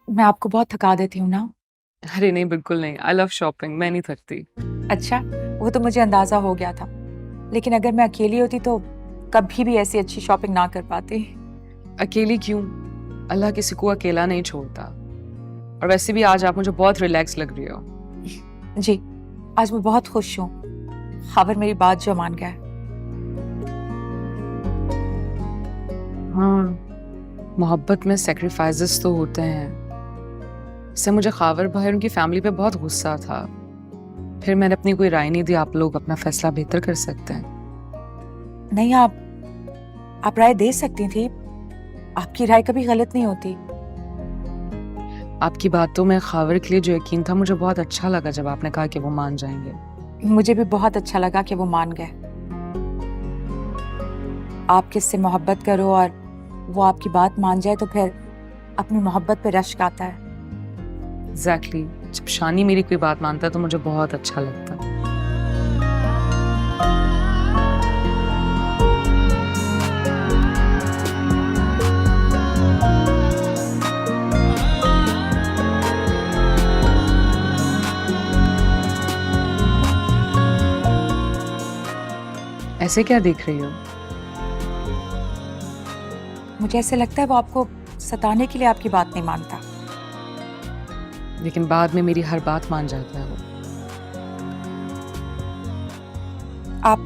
मैं आपको बहुत थका देती हूँ ना? अरे नहीं, बिल्कुल नहीं। आई लव शॉपिंग, मैं नहीं थकती। अच्छा, वो तो मुझे अंदाजा हो गया था। लेकिन अगर मैं अकेली होती तो कभी भी ऐसी अच्छी शॉपिंग ना कर पाती। अकेली क्यों? अल्लाह किसी को अकेला नहीं छोड़ता। और वैसे भी आज आप मुझे बहुत रिलैक्स लग रही हो। जी, आज मैं बहुत खुश हूँ। खबर मेरी बात जो मान गया है। हाँ, मोहब्बत में सेक्रीफाइसेस तो होते हैं। इससे मुझे खावर भाई और उनकी फैमिली पे बहुत गुस्सा था। फिर मैंने अपनी कोई राय नहीं दी। आप लोग अपना फैसला बेहतर कर सकते हैं। नहीं, आप राय दे सकती थी। आपकी राय कभी गलत नहीं होती। आपकी बातों में खावर के लिए जो यकीन था, मुझे बहुत अच्छा लगा जब आपने कहा कि वो मान जाएंगे। मुझे भी बहुत अच्छा लगा कि वो मान गए। आप किससे मोहब्बत करो और वो आपकी बात मान जाए तो फिर अपनी मोहब्बत पे रश्क आता है। एग्जैक्टली। जब शानी मेरी कोई बात मानता है तो मुझे बहुत अच्छा लगता है। ऐसे क्या देख रही हो? मुझे ऐसे लगता है वो आपको सताने के लिए आपकी बात नहीं मानता। लेकिन बाद में मेरी हर बात मान जाता है वो। आप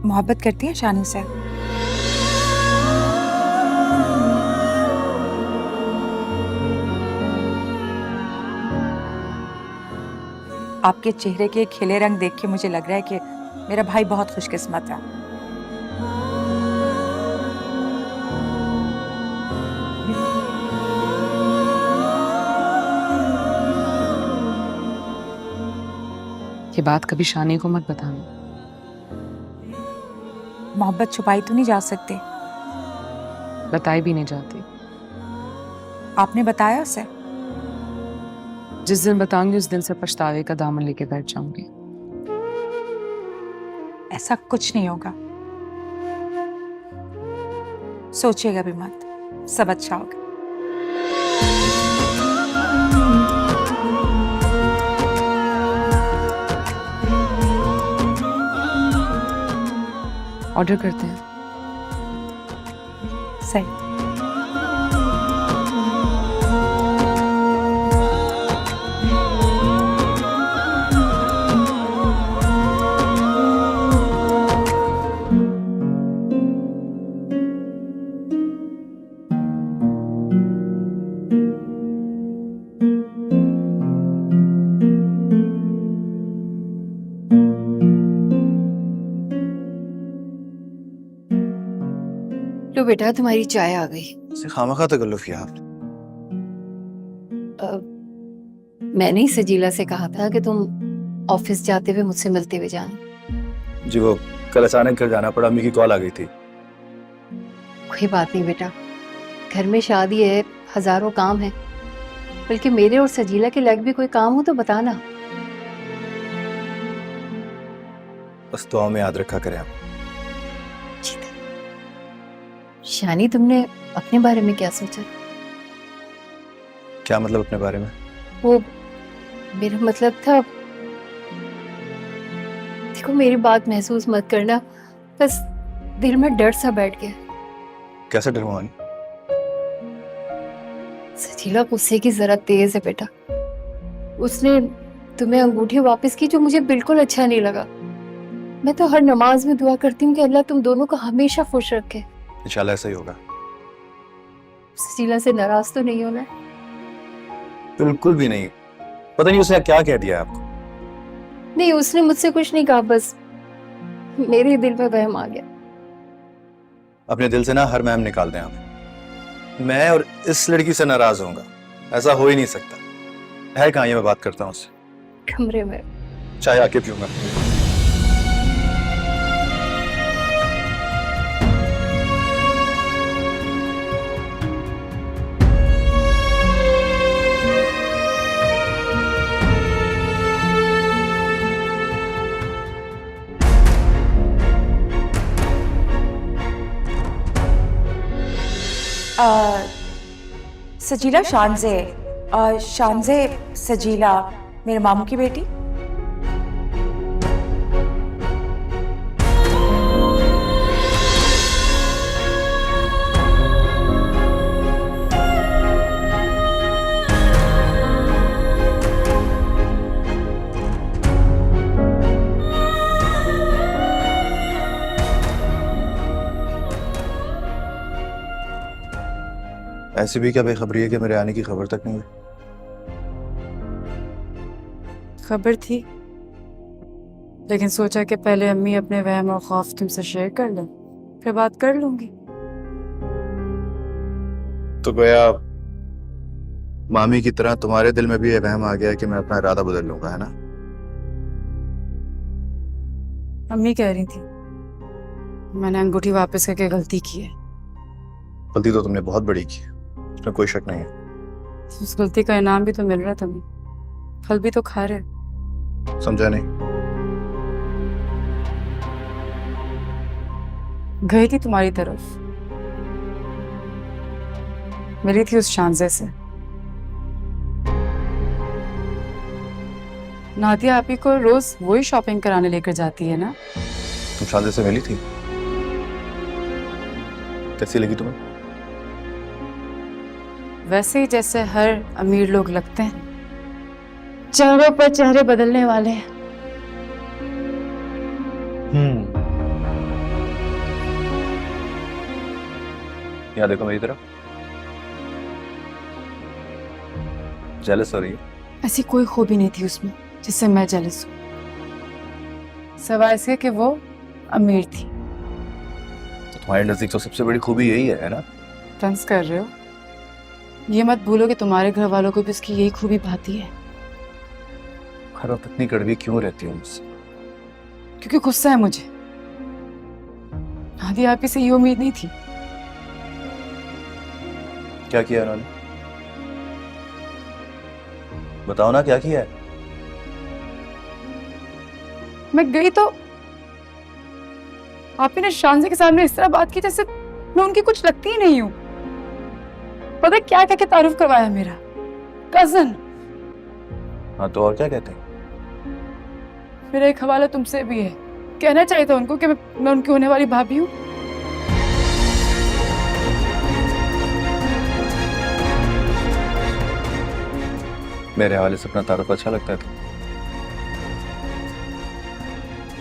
मोहब्बत करती हैं शानी से? आपके चेहरे के खिले रंग देख के मुझे लग रहा है कि मेरा भाई बहुत खुशकिस्मत है। ये बात कभी शानी को मत बताना। मोहब्बत छुपाई तो नहीं जा सकती। बताई भी नहीं जाती। आपने बताया उसे? जिस दिन बताऊंगी उस दिन से पछतावे का दामन लेके बैठ जाऊंगी। ऐसा कुछ नहीं होगा। सोचिएगा भी मत, सब अच्छा होगा। ऑर्डर करते हैं। सही। लो बेटा, तुम्हारी चाय आ गई। खामखा तकल्लुफ़ किया आपने। मैंने ही सजीला से कहा था कि तुम ऑफिस जाते हुए मुझसे मिलते हुए जाना। जी वो कल अचानक घर जाना पड़ा, अम्मी की कॉल आ गई थी। कोई बात नहीं बेटा, घर में शादी है, हजारों काम है। बल्कि मेरे और सजीला के लग भी कोई काम हो तो बताना। बस दुआ में याद रखा करें आप। शानी, तुमने अपने बारे में क्या सोचा? क्या मतलब अपने बारे में? वो मेरा मतलब था, देखो मेरी बात महसूस मत करना, बस दिल में डर सा बैठ गया। कैसे डरवानी? सजीला गुस्से की जरा तेज है बेटा। उसने तुम्हें अंगूठी वापस की जो मुझे बिल्कुल अच्छा नहीं लगा। मैं तो हर नमाज में दुआ करती हूँ कि अल्लाह तुम दोनों को हमेशा खुश रखे। इंशाल्लाह ऐसा ही होगा। सजीला से नाराज तो नहीं होना? बिल्कुल भी नहीं। पता नहीं उसने क्या कह दिया आपको। नहीं, उसने मुझसे कुछ नहीं कहा, बस मेरे दिल में वहम आ गया। अपने दिल से ना हर महम निकाल दें आप। मैं और इस लड़की से नाराज होऊंगा, ऐसा हो ही नहीं सकता। है कहाँ, ये मैं बात करता हूँ उससे। कमरे में। चाय आके पीऊंगा। सजीला शानजे, शानजे सजीला मेरे मामू की बेटी। ऐसी भी क्या बेखबरी है कि मेरे आने की खबर तक नहीं हुई? खबर थी, लेकिन सोचा कि पहले अम्मी अपने वहम और खौफ तुमसे शेयर कर लें, फिर बात कर लूंगी। तो गोया मामी की तरह तुम्हारे दिल में भी ये वहम आ गया है कि मैं अपना इरादा बदल लूंगा, है ना? अम्मी कह रही थी मैंने अंगूठी वापस करके गलती की है। गलती तो तुमने बहुत बड़ी की है, उसमें कोई शक नहीं है। उस गलती का इनाम भी तो मिल रहा था, तुम्हें फल भी तो खा रहे। समझा नहीं। गई थी तुम्हारी तरफ, मिली थी उस शानजे से। नादिया आपी को रोज वही शॉपिंग कराने लेकर जाती है ना? तुम शादी से मिली थी? कैसी लगी तुम्हें? वैसे ही जैसे हर अमीर लोग लगते हैं, चेहरों पर चेहरे बदलने वाले हैं। यहाँ देखो मेरी तरफ। जेलस हो रही है? ऐसी कोई खूबी नहीं थी उसमें जिससे मैं जेलस हूँ, सिवाय इसके कि वो अमीर थी। तो तुम्हारे नजदीक तो सबसे बड़ी खूबी यही है ना? तंज कर रहे हो? ये मत भूलो कि तुम्हारे घर वालों को भी उसकी यही खूबी भाती है। खरा इतनी कड़वी क्यों रहती है मुझसे? क्योंकि गुस्सा है मुझे। नादिया आपी से ये उम्मीद नहीं थी। क्या किया उन्होंने? बताओ ना, क्या किया है? मैं गई तो आपी ने शानजे के सामने इस तरह बात की जैसे मैं उनकी कुछ लगती ही नहीं हूं। पता है क्या क्या तारुफ करवाया मेरा कजन। हाँ तो और क्या कहते हैं? मेरा एक हवाला तुमसे भी है, कहना चाहिए था उनको कि मैं उनकी होने वाली भाभी हूँ। मेरे हवाले से अपना तारुफ अच्छा लगता है तो?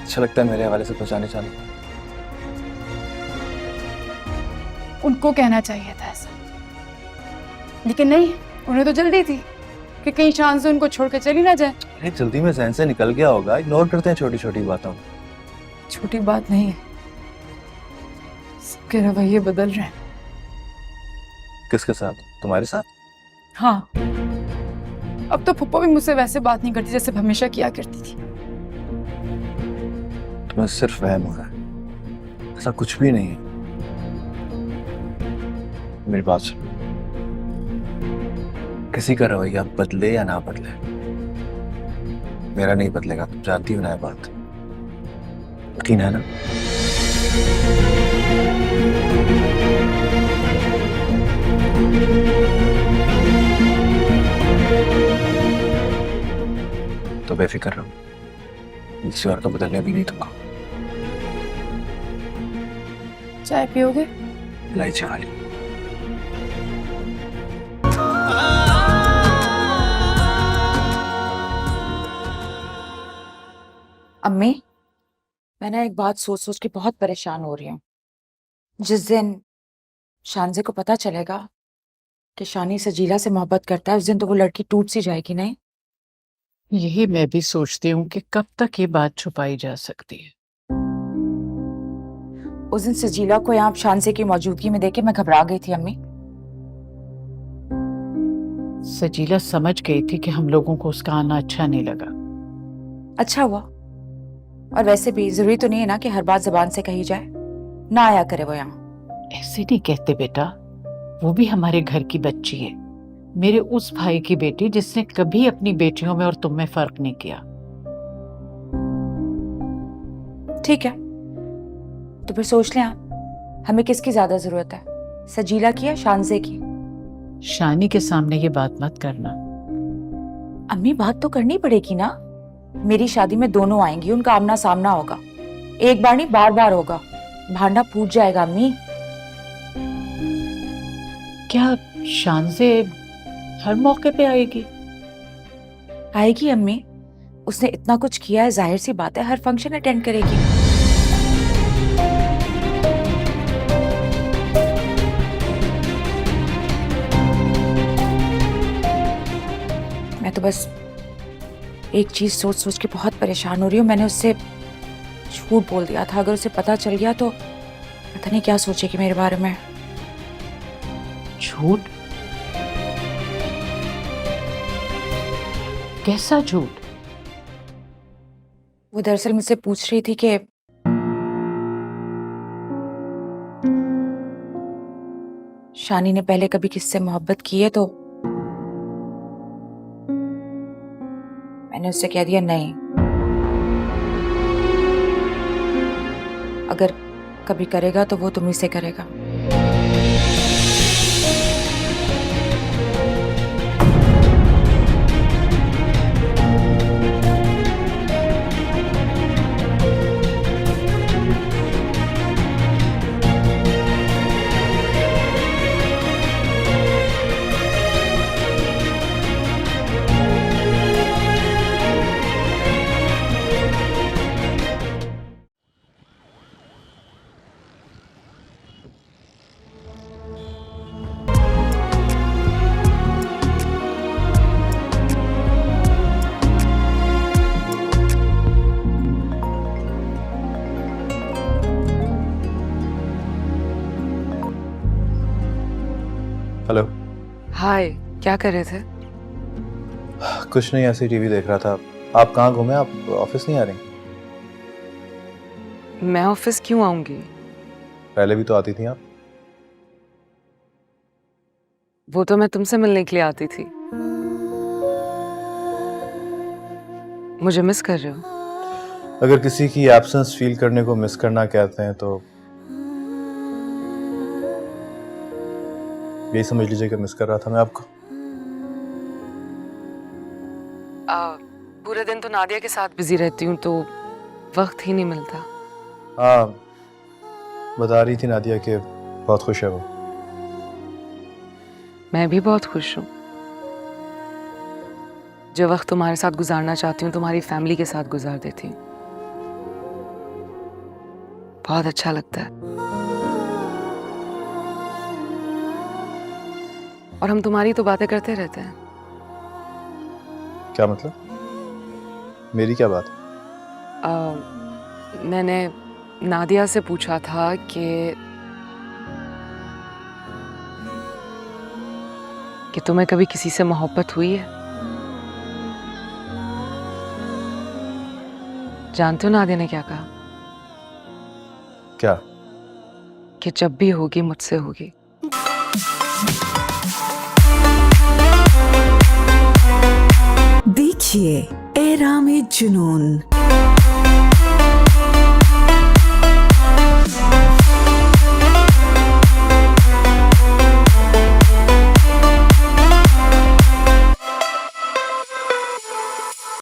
अच्छा लगता है मेरे हवाले से पहचाने जाने? उनको कहना चाहिए था ऐसा, लेकिन नहीं, उन्हें तो जल्दी थी कि कहीं शान से उनको छोड़कर चली ना जाए। अरे जल्दी में जहन से निकल गया होगा, इग्नोर करते हैं छोटी छोटी बातों। छोटी बात नहीं है, सबके रवैये बदल रहे हैं। किसके साथ? तुम्हारे साथ? हाँ, अब तो फुप्पो भी मुझसे वैसे बात नहीं करती जैसे हमेशा किया करती थी। तुम्हें सिर्फ वहम हो रहा है, ऐसा कुछ भी नहीं है। मेरी बात सुनो, किसी का रवैया बदले या ना बदले, मेरा नहीं बदलेगा। तुम जानती हो ना ये बात, यकीन है ना? तो बेफिक्र रहो, इस बार तो बदलने भी नहीं दूंगा। चाय पियोगे? इलायची वाली। अम्मी, मैं ना एक बात सोच सोच के बहुत परेशान हो रही हूँ। जिस दिन शानजे को पता चलेगा कि शानी सजीला से मोहब्बत करता है, उस दिन तो वो लड़की टूट सी जाएगी। नहीं, यही मैं भी सोचती हूँ कि कब तक ये बात छुपाई जा सकती है। उस दिन सजीला को यहाँ शानजे की मौजूदगी में देख के मैं घबरा गई थी अम्मी। सजीला समझ गई थी कि हम लोगों को उसका आना अच्छा नहीं लगा। अच्छा हुआ, और वैसे भी जरूरी तो नहीं है ना कि हर बात जबान से कही जाए। ना आया करे वो यहाँ। ऐसे नहीं कहते बेटा, वो भी हमारे घर की बच्ची है, मेरे उस भाई की बेटी जिसने कभी अपनी बेटियों में और तुम में फर्क नहीं किया। ठीक है, तो फिर सोच लें आप, हमें किसकी ज्यादा जरूरत है, सजीला की या शानजे की? शानी के सामने ये बात मत करना। अम्मी बात तो करनी पड़ेगी ना। मेरी शादी में दोनों आएंगी, उनका आमना सामना होगा, एक बार नहीं बार बार होगा, भांडा फूट जाएगा। अम्मी क्या शानजे हर मौके पे आएगी? आएगी अम्मी, उसने इतना कुछ किया है, जाहिर सी बात है हर फंक्शन अटेंड करेगी। मैं तो बस एक चीज सोच सोच के बहुत परेशान हो रही हूँ। मैंने उससे झूठ बोल दिया था, अगर उसे पता चल गया तो पता नहीं क्या सोचेगी मेरे बारे में। झूठ? कैसा झूठ? वो दरअसल मुझसे पूछ रही थी कि शानी ने पहले कभी किससे मोहब्बत की है, तो मैंने उससे कह दिया नहीं। अगर कभी करेगा तो वो तुम्ही से करेगा। हेलो। हाय, क्या कर रहे थे? कुछ नहीं, ऐसे ही टीवी देख रहा था। आप कहाँ घूमे? आप ऑफिस नहीं आ रही? मैं ऑफिस क्यों आऊंगी? पहले भी तो आती थी आप। वो तो मैं तुमसे मिलने के लिए आती थी। मुझे मिस कर रहे हो? अगर किसी की एब्सेंस फील करने को मिस करना कहते हैं तो यही समझ लीजिए कि मिस कर रहा था मैं आपको। पूरे दिन तो नादिया के साथ बिजी रहती हूँ, तो वक्त ही नहीं मिलता। हाँ, बता रही थी नादिया कि बहुत खुश है वो। मैं भी बहुत खुश हूँ। जो वक्त तुम्हारे साथ गुजारना चाहती हूँ, तुम्हारी फैमिली के साथ गुजार देती हूँ। बहुत अच्छा लगता है। और हम तुम्हारी तो बातें करते रहते हैं। क्या मतलब? मेरी क्या बात? मैंने नादिया से पूछा था कि तुम्हें कभी किसी से मोहब्बत हुई है? जानते हो नादिया ने क्या कहा? क्या? कि जब भी होगी मुझसे होगी। देखिए एहराम जुनून